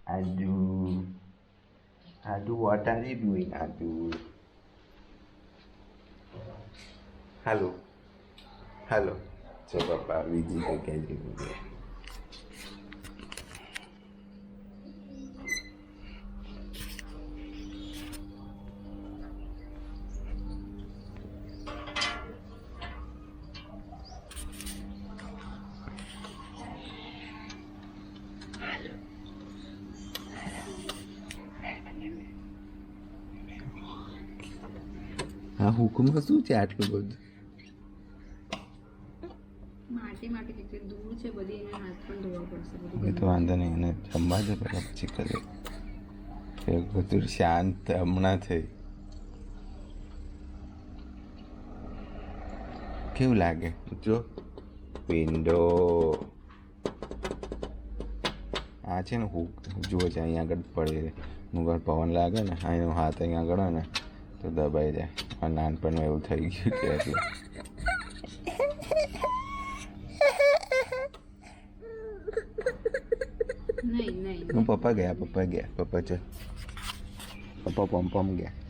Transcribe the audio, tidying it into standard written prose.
Adu, Adu, what are you doing, Adu? Hello, hello. So, Papa, we did again. હા હુકુમમાં શું છે આટલું બધું માટી માટી કેટલી દૂર છે બધી એને હાથ પણ ધોવા પડશે એ તો વાંધો નહીં એને જમવા જ પહેલાં પછી કરે બધું શાંત હમણાં થઈ કેવું લાગે જો વિન્ડો આ છે ને હુક જુઓ છે અહીંયા આગળ પડે મુગર પવન લાગે ને અહીંનો હાથ અહીંયા આગળ હોય ને તો દબાઈ જાય આ નાનપણમાં એવું થઈ ગયું છે એટલે નહીં નહીં પપ્પા ગયા પપ્પા ચાલ પપ્પા પમ ગયા